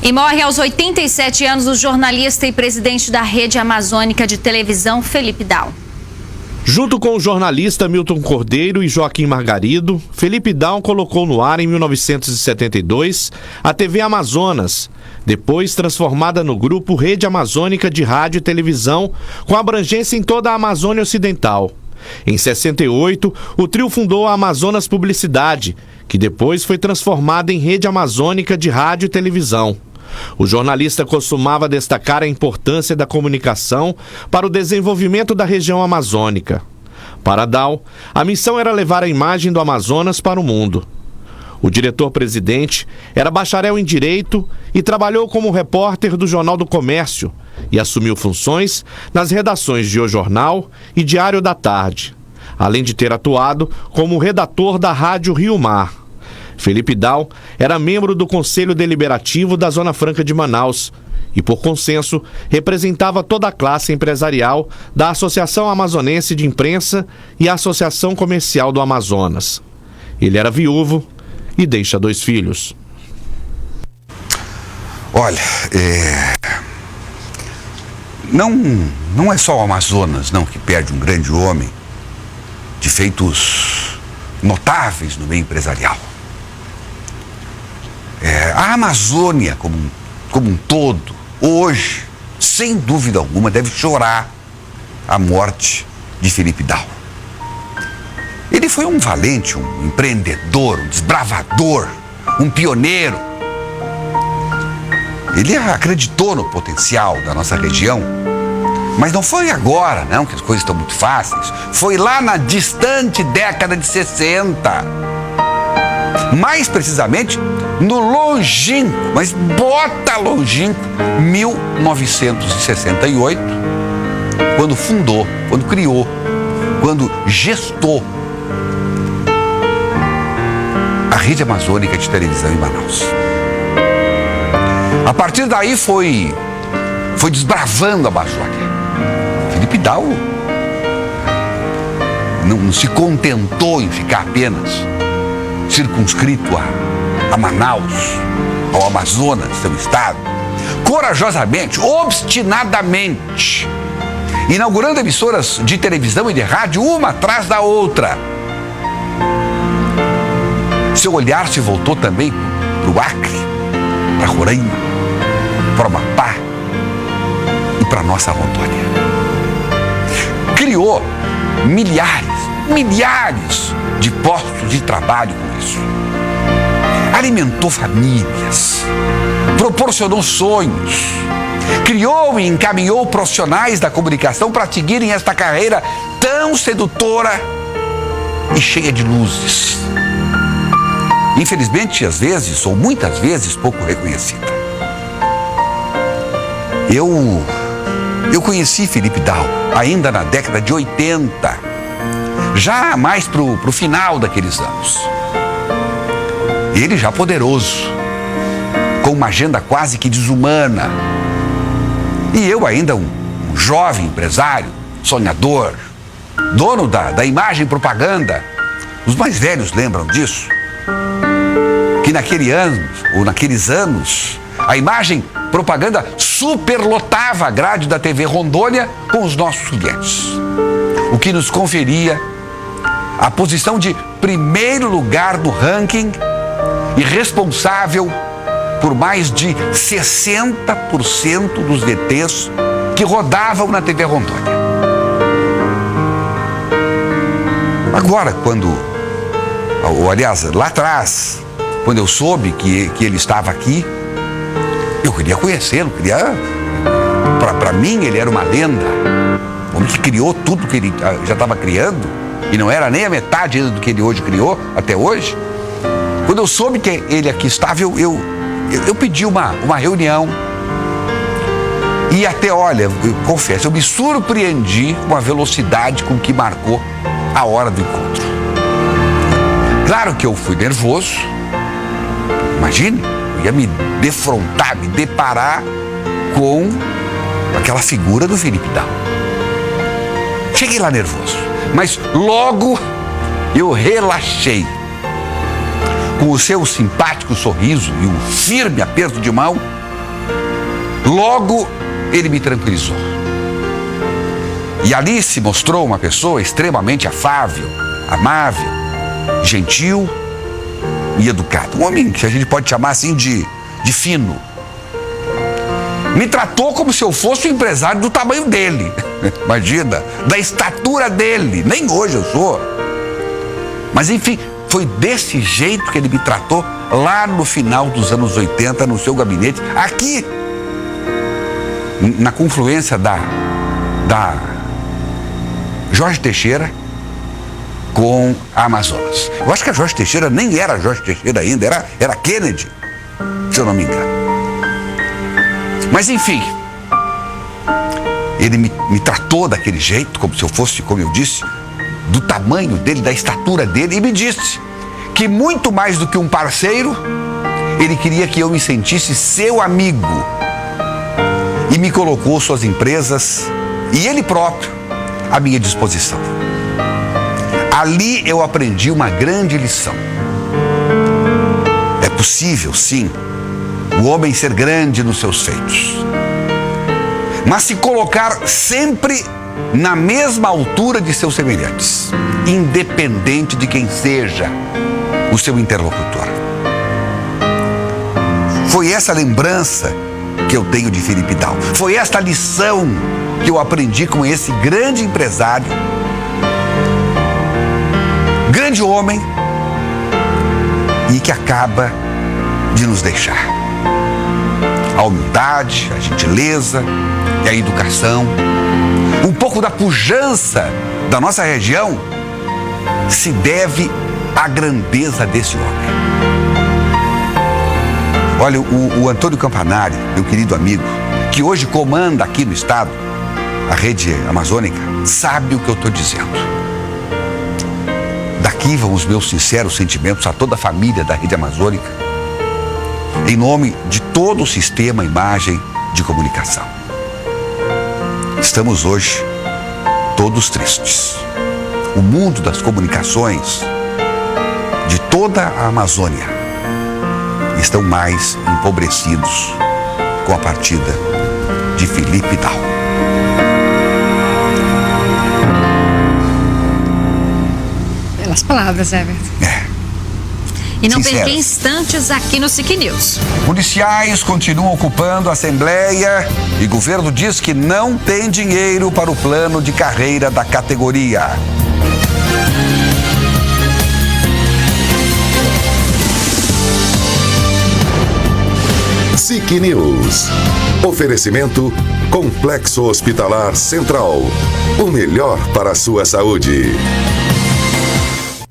E morre aos 87 anos o jornalista e presidente da Rede Amazônica de Televisão, Felipe Dal. Junto com o jornalista Milton Cordeiro e Joaquim Margarido, Felipe Dal colocou no ar em 1972 a TV Amazonas, depois transformada no grupo Rede Amazônica de Rádio e Televisão, com abrangência em toda a Amazônia Ocidental. Em 68, o trio fundou a Amazonas Publicidade, que depois foi transformada em Rede Amazônica de Rádio e Televisão. O jornalista costumava destacar a importância da comunicação para o desenvolvimento da região amazônica. Para Dal, a missão era levar a imagem do Amazonas para o mundo. O diretor-presidente era bacharel em Direito e trabalhou como repórter do Jornal do Comércio e assumiu funções nas redações de O Jornal e Diário da Tarde, além de ter atuado como redator da Rádio Rio Mar. Felipe Dal era membro do Conselho Deliberativo da Zona Franca de Manaus e, por consenso, representava toda a classe empresarial da Associação Amazonense de Imprensa e a Associação Comercial do Amazonas. Ele era viúvo e deixa 2 filhos. Olha, não é só o Amazonas, não, que perde um grande homem de feitos notáveis no meio empresarial. A Amazônia como um todo, hoje, sem dúvida alguma, deve chorar a morte de Felipe Dal. Ele foi um valente, um empreendedor, um desbravador, um pioneiro. Ele acreditou no potencial da nossa região, mas não foi agora, não, que as coisas estão muito fáceis. Foi lá na distante década de 60. Mais precisamente, no longínquo, mas bota longínquo, 1968, quando fundou, quando criou, quando gestou a Rede Amazônica de Televisão em Manaus. A partir daí foi desbravando a Amazônia. Felipe Dal não se contentou em ficar apenas circunscrito a Manaus, ao Amazonas, seu estado. Corajosamente, obstinadamente, inaugurando emissoras de televisão e de rádio, uma atrás da outra. Seu olhar se voltou também para o Acre, para Roraima, para o Amapá e para a nossa Rondônia. Criou milhares de postos de trabalho com isso. Alimentou famílias, proporcionou sonhos, criou e encaminhou profissionais da comunicação para seguirem esta carreira tão sedutora e cheia de luzes. Infelizmente, às vezes, ou muitas vezes, pouco reconhecida. Eu conheci Felipe Dal ainda na década de 80, já mais pro final daqueles anos. Ele já poderoso, com uma agenda quase que desumana. E eu ainda um jovem empresário, sonhador, dono da imagem e propaganda. Os mais velhos lembram disso. Que naqueles anos, a imagem propaganda superlotava a grade da TV Rondônia com os nossos clientes. O que nos conferia a posição de primeiro lugar no ranking e responsável por mais de 60% dos VTs que rodavam na TV Rondônia. Agora, aliás, lá atrás, quando eu soube que ele estava aqui, eu queria conhecê-lo, para mim ele era uma lenda, o homem que criou tudo que ele já estava criando, e não era nem a metade do que ele hoje criou, até hoje. Quando eu soube que ele aqui estava, eu pedi uma reunião, e até, olha, eu confesso, eu me surpreendi com a velocidade com que marcou a hora do encontro. Claro que eu fui nervoso, imagine, eu ia me defrontar, me deparar com aquela figura do Felipe Dal. Cheguei lá nervoso, mas logo eu relaxei. Com o seu simpático sorriso e um firme aperto de mão, Logo, ele me tranquilizou. E ali se mostrou uma pessoa extremamente afável, amável, gentil e educado. Um homem que a gente pode chamar assim de fino. Me tratou como se eu fosse um empresário do tamanho dele. Imagina, da estatura dele. Nem hoje eu sou. Mas enfim, foi desse jeito que ele me tratou lá no final dos anos 80, no seu gabinete, aqui, na confluência da Jorge Teixeira com a Amazonas. Eu acho que a Jorge Teixeira nem era Jorge Teixeira ainda, era Kennedy, se eu não me engano. Mas enfim, ele me tratou daquele jeito, como se eu fosse, como eu disse, do tamanho dele, da estatura dele, e me disse que muito mais do que um parceiro, ele queria que eu me sentisse seu amigo. E me colocou suas empresas e ele próprio à minha disposição. Ali eu aprendi uma grande lição. É possível, sim, o homem ser grande nos seus feitos, mas se colocar sempre na mesma altura de seus semelhantes, independente de quem seja o seu interlocutor. Foi essa lembrança que eu tenho de Felipe Dal. Foi esta lição que eu aprendi com esse grande empresário, grande homem, e que acaba de nos deixar. A humildade, a gentileza e a educação, um pouco da pujança da nossa região se deve à grandeza desse homem. Olha, o Antônio Campanari, meu querido amigo, que hoje comanda aqui no estado a rede amazônica, sabe o que eu estou dizendo. Daqui vão os meus sinceros sentimentos a toda a família da rede amazônica, em nome de todo o sistema imagem de comunicação. Estamos hoje todos tristes. O mundo das comunicações de toda a Amazônia estão mais empobrecidos com a partida de Felipe Dal. Belas palavras, Everton. E não Sinceras. perca instantes aqui no SIC News. Policiais continuam ocupando a Assembleia e governo diz que não tem dinheiro para o plano de carreira da categoria. SIC News. Oferecimento Complexo Hospitalar Central. O melhor para a sua saúde.